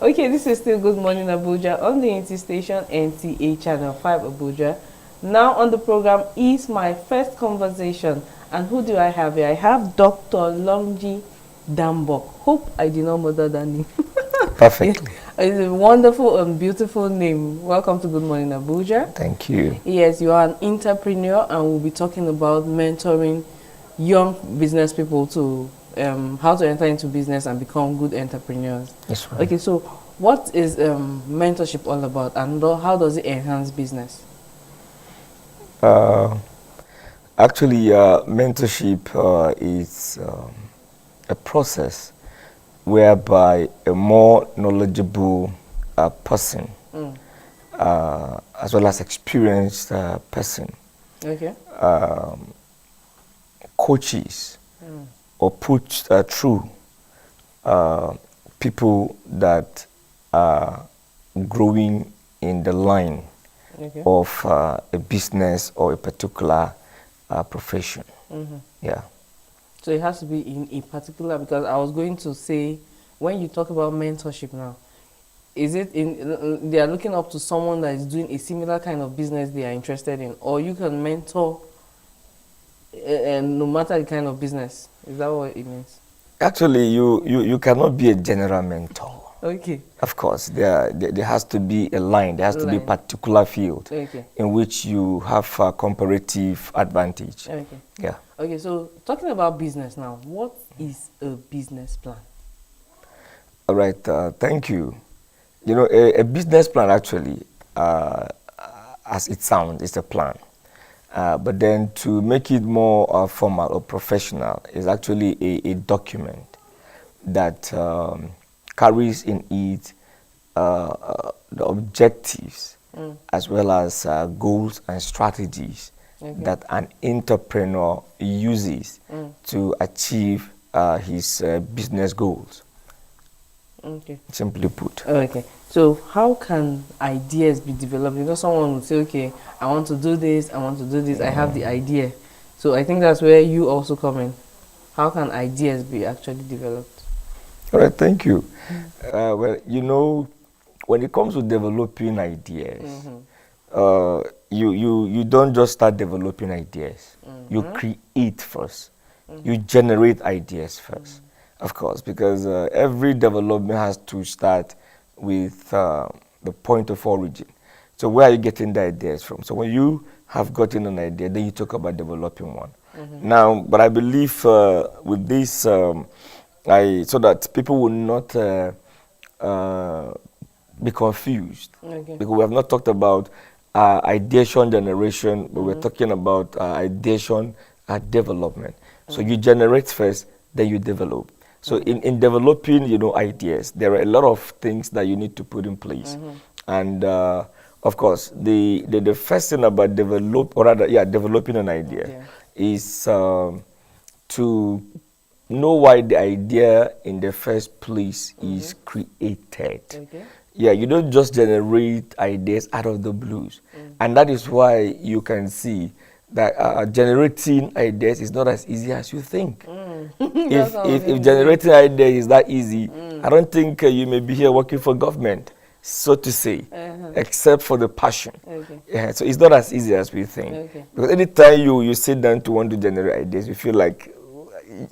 Okay, this is still Good Morning Abuja on the NT station, NTA Channel 5 Abuja. Now on the program is my first conversation. And who do I have here? I have Dr. Longji Dambok. Hope I did not murder that name. Perfectly. It's a wonderful and beautiful name. Welcome to Good Morning Abuja. Thank you. Yes, you are an entrepreneur, and we'll be talking about mentoring young business people to how to enter into business and become good entrepreneurs. That's right. Okay, so what is mentorship all about, and how does it enhance business? Actually, mentorship is a process whereby a more knowledgeable person, as well as experienced person, Okay. coaches or put through people that are growing in the line Okay. of a business or a particular profession. Yeah. So it has to be in a particular, because I was going to say, when you talk about mentorship now, is it in they are looking up to someone that is doing a similar kind of business they are interested in, or you can mentor no matter the kind of business? Is that what it means? Actually, you cannot be a general mentor. Okay. Of course, there has to be a line. There has to be a Line. particular field Okay. in which you have a comparative advantage. Okay. Yeah. Okay, so talking about business now, what is a business plan? All right. Thank you. You know, a business plan actually, as it sounds, is a plan. But then to make it more formal or professional is actually a document that carries in it the objectives as well as goals and strategies that an entrepreneur uses to achieve his business goals. Okay. Simply put. Okay. So how can ideas be developed? Because someone would say, okay, I want to do this, I want to do this, I have the idea. So I think that's where you also come in. How can ideas be actually developed? All right, thank you. Well, you know, when it comes to developing ideas, you don't just start developing ideas. You create first. You generate ideas first, of course, because every development has to start with the point of origin. So where are you getting the ideas from? So when you have gotten an idea, then you talk about developing one. Now, but I believe with this, so that people will not be confused. Okay. Because we have not talked about ideation generation, but we're talking about ideation development. So you generate first, then you develop. So in developing, you know, ideas, there are a lot of things that you need to put in place. And of course, the first thing about developing an idea is to know why the idea in the first place is created. Okay. Yeah, you don't just generate ideas out of the blues. And that is why you can see that generating ideas is not as easy as you think. If generating ideas is that easy, I don't think you may be here working for government, so to say, except for the passion. Okay. Yeah, so it's not as easy as we think. Okay. Because anytime you sit down to want to generate ideas, you feel like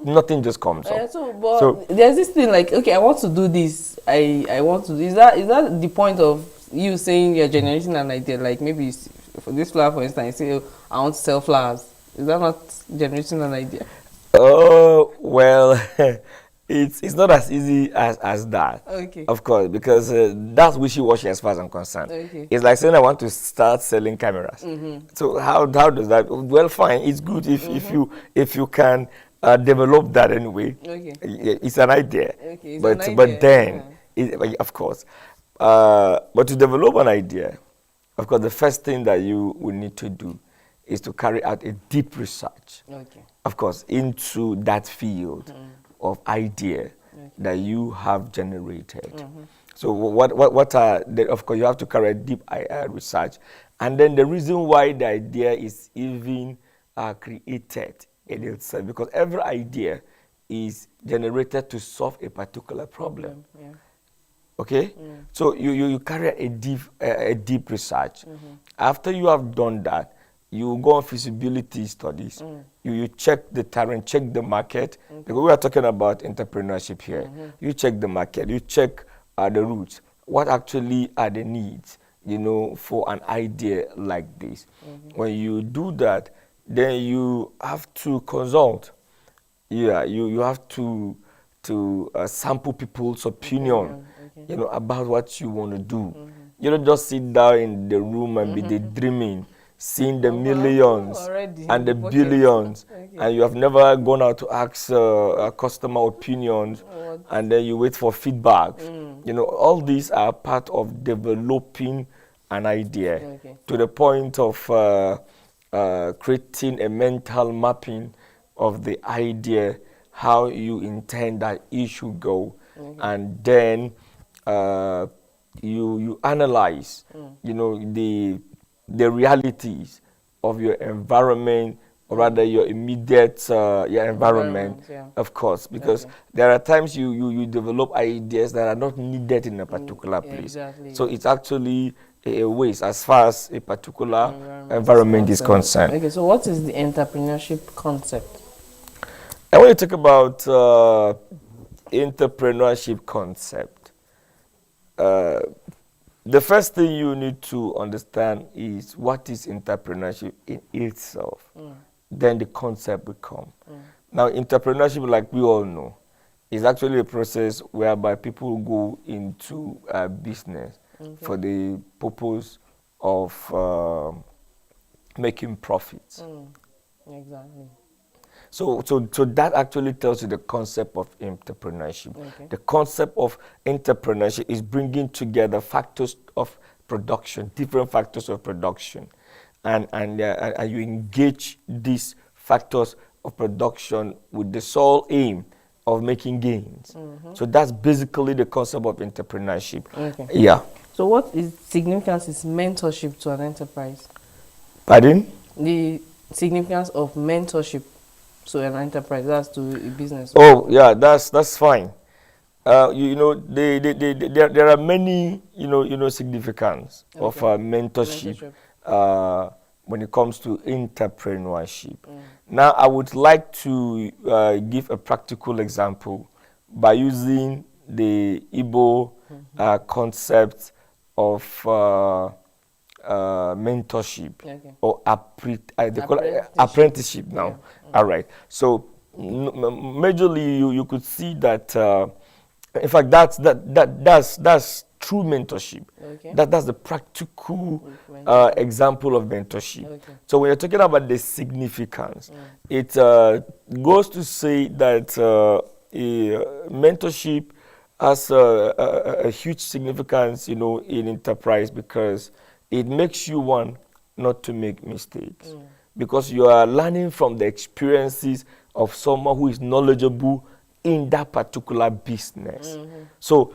nothing just comes up. So there's this thing like, okay, I want to do this. I want to. Is that the point of you saying you're generating an idea? Like maybe for this flower, for instance, you say, oh, I want to sell flowers. Is that not generating an idea? Oh well, it's not as easy as that. Okay. Of course, because that's wishy-washy as far as I'm concerned. Okay. It's like saying I want to start selling cameras. So how does that? Well, fine. It's good if you can develop that anyway. Okay. It's an idea. Okay. It's but an idea. but then, of course, but to develop an idea, of course, the first thing that you will need to do is to carry out a deep research. Okay. Of course, into that field of idea that you have generated. So what are of course you have to carry a deep research, and then the reason why the idea is even created in itself, because every idea is generated to solve a particular problem. Okay, so you carry a deep research. After you have done that, you go on feasibility studies. You check the terrain, check the market, because we are talking about entrepreneurship here. You check the market, you check the routes. What actually are the needs, for an idea like this? When you do that, then you have to consult. Yeah, you have to sample people's opinion, about what you want to do. You don't just sit down in the room and be daydreaming, seeing the millions already and the in the pocket. billions, Okay. and you have never gone out to ask customer opinions, What? and then you wait for feedback. All these are part of developing an idea Okay. to the point of creating a mental mapping of the idea, how you intend that it should go, and then you analyze, the realities of your environment, or rather your immediate your environment, yeah. of course, because there are times you develop ideas that are not needed in a particular place. Exactly. So it's actually a waste as far as a particular Environment environment is concerned. Okay, so what is the entrepreneurship concept? I want to talk about entrepreneurship concept. The first thing you need to understand is what is entrepreneurship in itself. Then the concept will come. Now, entrepreneurship, like we all know, is actually a process whereby people go into business for the purpose of making profits. Exactly. So that actually tells you the concept of entrepreneurship. Okay. The concept of entrepreneurship is bringing together factors of production, different factors of production, and you engage these factors of production with the sole aim of making gains. So that's basically the concept of entrepreneurship. Okay. Yeah. So what is significance is mentorship to an enterprise? Pardon? The significance of mentorship to an enterprise, that's to a business. Oh, yeah, that's fine. There are many, significance of mentorship when it comes to entrepreneurship. Now, I would like to give a practical example by using the Igbo concept of mentorship or they call it apprenticeship now. Yeah. All right. So majorly you could see that in fact that's true mentorship. Okay. That's the practical example of mentorship. Okay. So when you're talking about the significance, it goes to say that mentorship has a huge significance, in enterprise, because it makes you want not to make mistakes, because you are learning from the experiences of someone who is knowledgeable in that particular business. So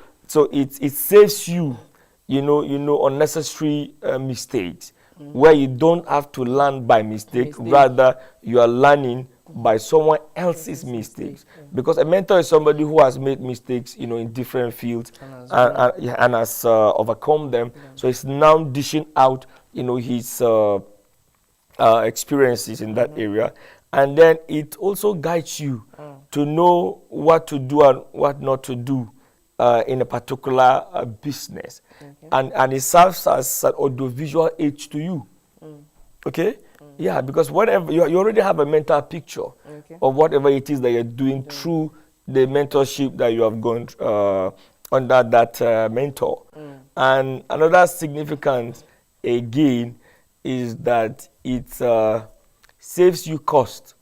it saves you, unnecessary mistakes, where you don't have to learn by mistake. Rather you are learning by someone else's mistakes, because a mentor is somebody who has made mistakes, in different fields and has overcome them. So it's now dishing out, his experiences in that area, and then it also guides you to know what to do and what not to do in a particular business, and it serves as an audiovisual aid to you. Okay. Yeah, because whatever you already have a mental picture of whatever it is that you're doing through the mentorship that you have gone under that mentor. And another significance again is that it saves you cost.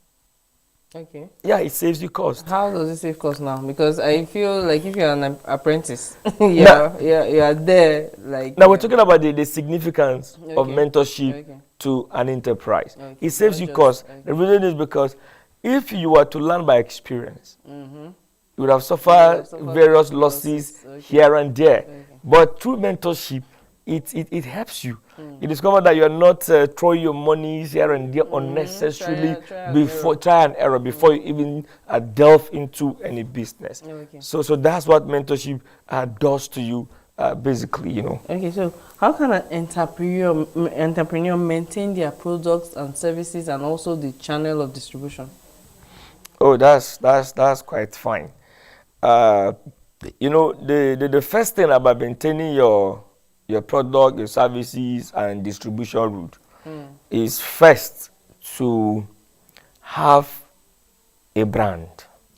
Okay. Yeah, it saves you cost. How does it save cost now? Because I feel like if you're an apprentice, you are there. Like now we're talking about the significance of mentorship to an enterprise. It saves you cost. The reason is because if you were to learn by experience, you would have suffered various losses here and there. But through mentorship, it helps you. You discover that you're not throwing your money here and there unnecessarily try and error before you even delve into any business. Okay. So that's what mentorship does to you, basically, you know. Okay, so how can an entrepreneur maintain their products and services and also the channel of distribution? Oh, that's quite fine. You know, the first thing about maintaining your product, your services, and distribution route is first to have a brand.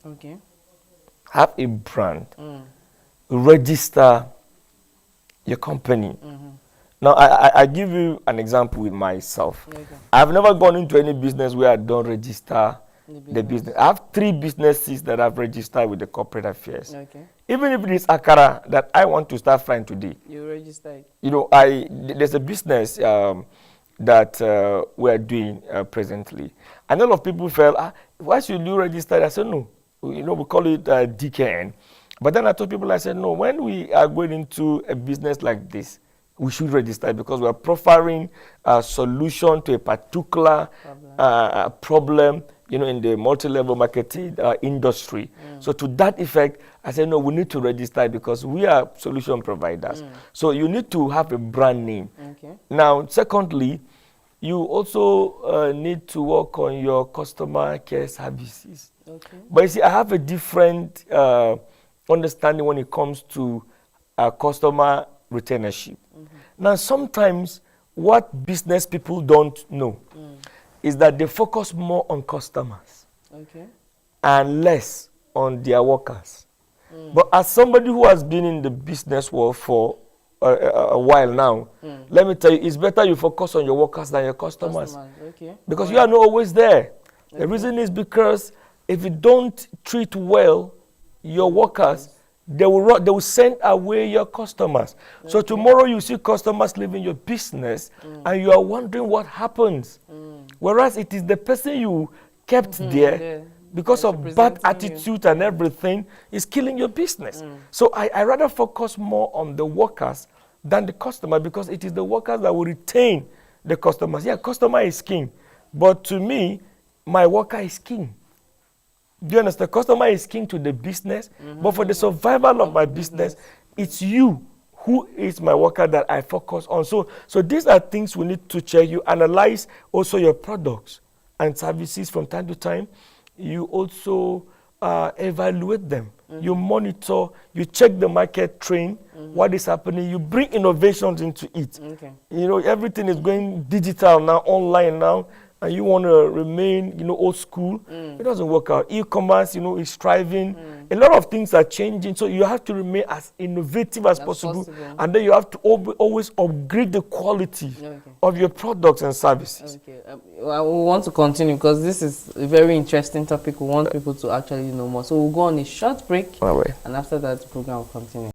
Okay. Have a brand. Register your company. Now, I give you an example with myself. Okay. I've never gone into any business where I don't register the business. I have 3 businesses that I've registered with the corporate affairs. Okay. Even if it is akara that I want to start frying today. You registered. You know, there's a business that we're doing presently. And a lot of people felt, why should you register? I said, no. You know, we call it DKN. But then I told people, I said, no, when we are going into a business like this, we should register because we are proffering a solution to a particular problem, you know, in the multi-level marketing industry. So to that effect, I said, no, we need to register because we are solution providers. So you need to have a brand name. Okay. Now, secondly, you also need to work on your customer care services. Okay. But you see, I have a different understanding when it comes to customer retainership. Now, sometimes what business people don't know is that they focus more on customers and less on their workers. But as somebody who has been in the business world for a while now, let me tell you, it's better you focus on your workers than your customers. Okay. Because you are not always there. The reason is because if you don't treat well your workers, they will send away your customers. So tomorrow you see customers leaving your business and you are wondering what happens. Whereas it is the person you kept there because of bad attitude and everything is killing your business. So I rather focus more on the workers than the customer because it is the workers that will retain the customers. Yeah, customer is king. But to me, my worker is king. Do you understand? Customer is king to the business, but for the survival of my business, it's you who is my worker that I focus on. So these are things we need to check. You analyze also your products and services from time to time. You also evaluate them. You monitor, you check the market trend, what is happening. You bring innovations into it. You know, everything is going digital now, online now. And you want to remain, you know, old school, it doesn't work out. E-commerce, you know, is thriving. A lot of things are changing, so you have to remain as innovative as possible. And then you have to always upgrade the quality of your products and services. Okay. Well, we want to continue because this is a very interesting topic. We want people to actually know more. So we'll go on a short break, and after that, the program will continue.